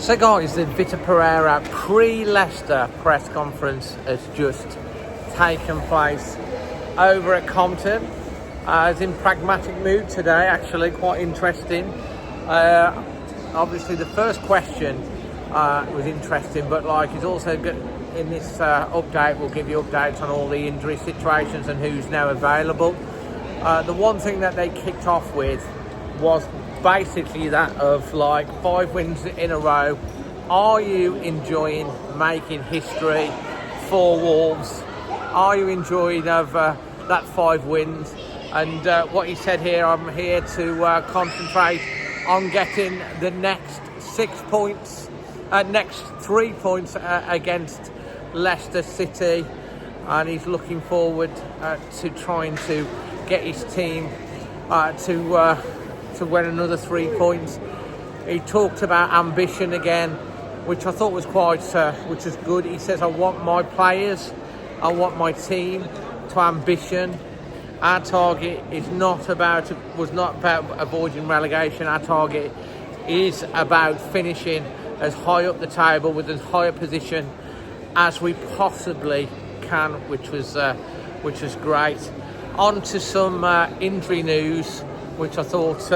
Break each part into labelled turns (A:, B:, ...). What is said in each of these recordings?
A: So guys, the Vitor Pereira pre-Leicester press conference has just taken place over at Compton. It's in pragmatic mood today, actually, quite interesting. Obviously the first question was interesting, but like it's also good in this update, we'll give you updates on all the injury situations and who's now available. The one thing that they kicked off with was basically that of like 5 wins in a row. Are you enjoying making history for Wolves? Are you enjoying of that 5 wins? And what he said here, I'm here to concentrate on getting the next 6 points, next 3 points against Leicester City, and he's looking forward to trying to get his team to win another 3 points. He talked about ambition again, which I thought was which is good. He says, I want my players, I want my team to ambition. Our target was not about avoiding relegation. Our target is about finishing as high up the table with as high a position as we possibly can, which was great. On to some injury news, which I thought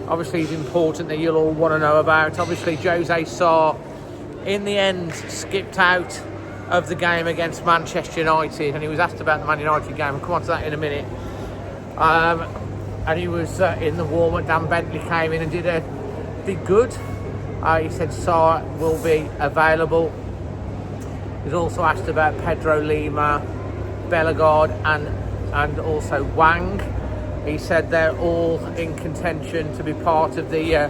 A: obviously is important that you'll all want to know about. Obviously, Jose Sarr, in the end, skipped out of the game against Manchester United, and he was asked about the Man United game. I'll come on to that in a minute. And he was in the warm-up. Dan Bentley came in and did good. He said Sarr will be available. He was also asked about Pedro Lima, Bellegarde, and also Wang. He said they're all in contention to be part of the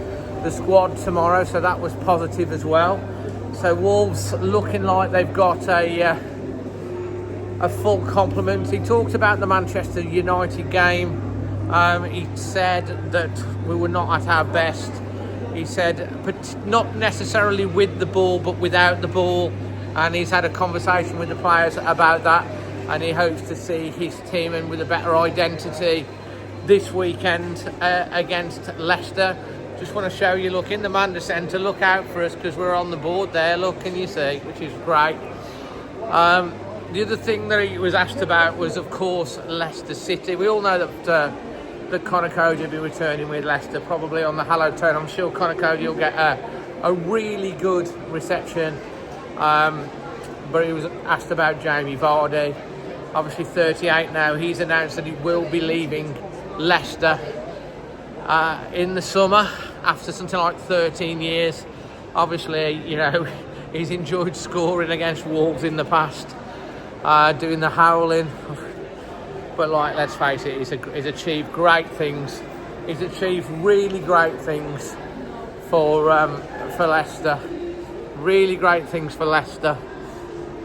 A: squad tomorrow, so that was positive as well. So Wolves looking like they've got a full complement. He talked about the Manchester United game. He said that we were not at our best. He said, but not necessarily with the ball, but without the ball. And he's had a conversation with the players about that, and he hopes to see his team in with a better identity this weekend against Leicester. Just want to show you, look, in the Manda Centre, look out for us because we're on the board there, look, can you see, which is great. The other thing that he was asked about was, of course, Leicester City. We all know that Conor Cody will be returning with Leicester, probably on the Hallow Turn. I'm sure Conor Cody will get a really good reception. But he was asked about Jamie Vardy, obviously 38 now. He's announced that he will be leaving Leicester in the summer after something like 13 years. Obviously, you know, he's enjoyed scoring against Wolves in the past, doing the howling. But like, let's face it, he's achieved great things. He's achieved really great things for Leicester. Really great things for Leicester.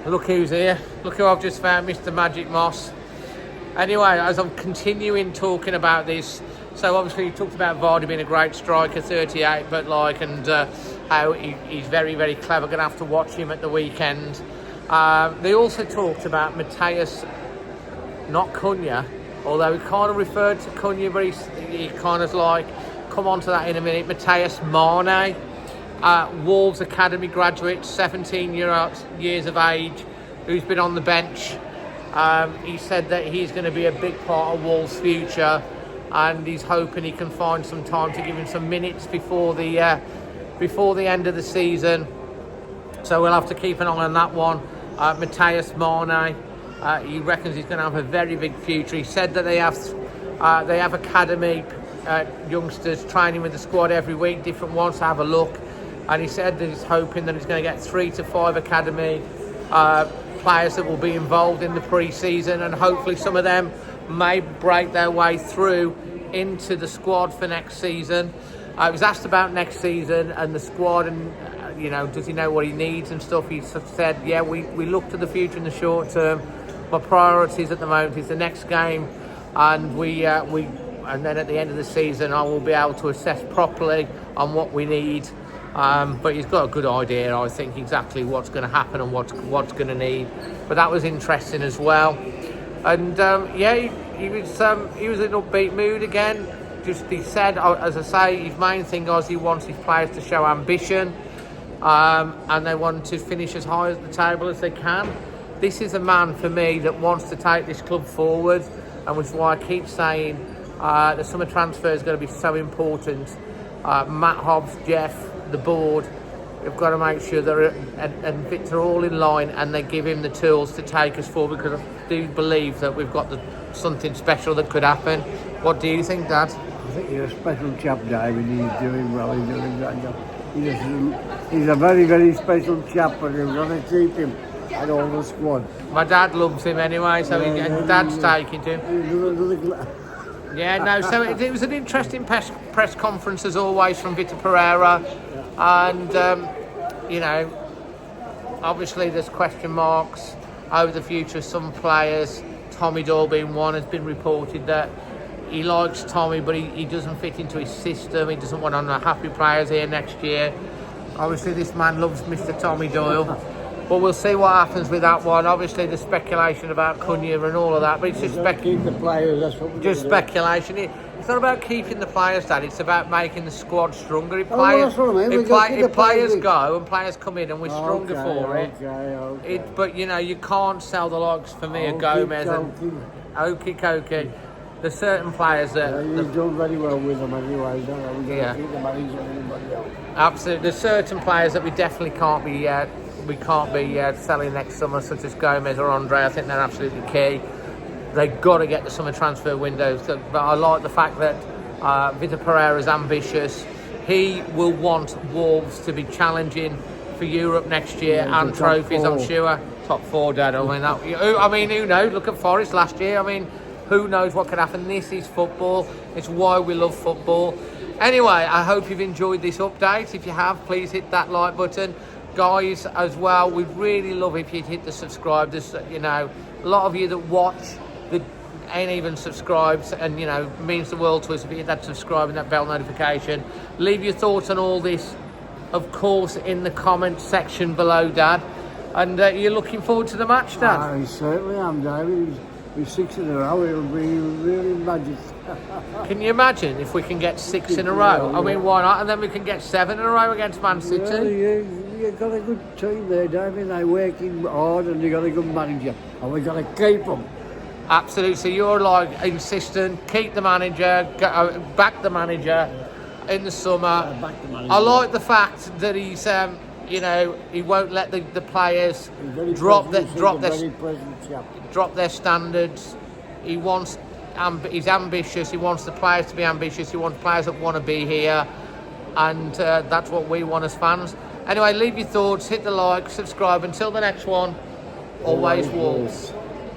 A: Look who's here. Look who I've just found, Mr. Magic Moss. Anyway, as I'm continuing talking about this, so obviously he talked about Vardy being a great striker, 38, but like, and how he's very, very clever. Going to have to watch him at the weekend. They also talked about Mateus, not Cunha, although he kind of referred to Cunha, but he kind of like, come on to that in a minute. Mateus Mane, Wolves Academy graduate, 17 years of age, who's been on the bench. He said that he's going to be a big part of Wolves' future, and he's hoping he can find some time to give him some minutes before the end of the season. So we'll have to keep an eye on that one. Mateus Mane, he reckons he's going to have a very big future. He said that they have academy youngsters training with the squad every week, different ones, to have a look. And he said that he's hoping that he's going to get 3 to 5 academy players that will be involved in the pre-season, and hopefully some of them may break their way through into the squad for next season. I was asked about next season and the squad, and you know, does he know what he needs and stuff. He said, yeah, we look to the future in the short term. My priorities at the moment is the next game, and and then at the end of the season I will be able to assess properly on what we need. But he's got a good idea, I think, exactly what's going to happen and what's going to need. But that was interesting as well. And yeah, he was in upbeat mood again. he said, as I say, his main thing was he wants his players to show ambition, and they want to finish as high at the table as they can. This is a man for me that wants to take this club forward, and which is why I keep saying the summer transfer is going to be so important. Matt Hobbs, Jeff, the board, we've got to make sure that and Victor are all in line, and they give him the tools to take us forward, because I do believe that we've got something special that could happen. What do you think, Dad?
B: I think he's a special chap, David. He's doing well. He's doing a great job. He's a very, very special chap, and we've got to keep him at all the squad.
A: My dad loves him anyway, so Dad's taking to him. Yeah, no, so it was an interesting press conference as always from Vitor Pereira, and you know, obviously there's question marks over the future of some players. Tommy Doyle being one. Has been reported that he likes Tommy, but he doesn't fit into his system. He doesn't want unhappy players here next year. Obviously this man loves Mr. Tommy Doyle, but we'll see what happens with that one. Obviously there's speculation about Cunha and all of that, but it's just
B: keep the players. That's what
A: just speculation. It's not about keeping the players, Dad. It's about making the squad stronger. If
B: that's what I mean.
A: if players go and players come in and we're stronger for it.
B: Okay.
A: But you know, you can't sell the likes for me of Gomez and Okie. There's certain players that
B: you've done very well with them anyway. Don't we? Keep the manager and anybody else.
A: Absolutely. There's certain players that we definitely can't be selling next summer, such as Gomez or Andre. I think they're absolutely key. They've got to get the summer transfer windows. But I like the fact that Vitor Pereira is ambitious. He will want Wolves to be challenging for Europe next year and trophies, I'm sure. Top four, Dad. I mean, who knows? Look at Forest last year. I mean, who knows what could happen? This is football. It's why we love football. Anyway, I hope you've enjoyed this update. If you have, please hit that like button. Guys, as well, we'd really love if you'd hit the subscribe. There's, you know, a lot of you that watch that ain't even subscribed, and you know, means the world to us if you hit that subscribe and that bell notification. Leave your thoughts on all this, of course, in the comment section below, Dad. And you're looking forward to the match, Dad?
B: I certainly am, David. With 6 in a row, it'll be really magic.
A: Can you imagine if we can get 6 in a row? I mean, why not? And then we can get 7 in a row against Man City.
B: You've got a good team there, David. They're working hard, and you've got a good manager, and we've got to keep them.
A: Absolutely. So you're like insistent, keep the manager, back the manager in the summer. I like the fact that he's, you know, he won't let the players drop their standards. He wants, he's ambitious. He wants the players to be ambitious. He wants players that want to be here, and that's what we want as fans. Anyway, leave your thoughts, hit the like, subscribe. Until the next one, always Wolves.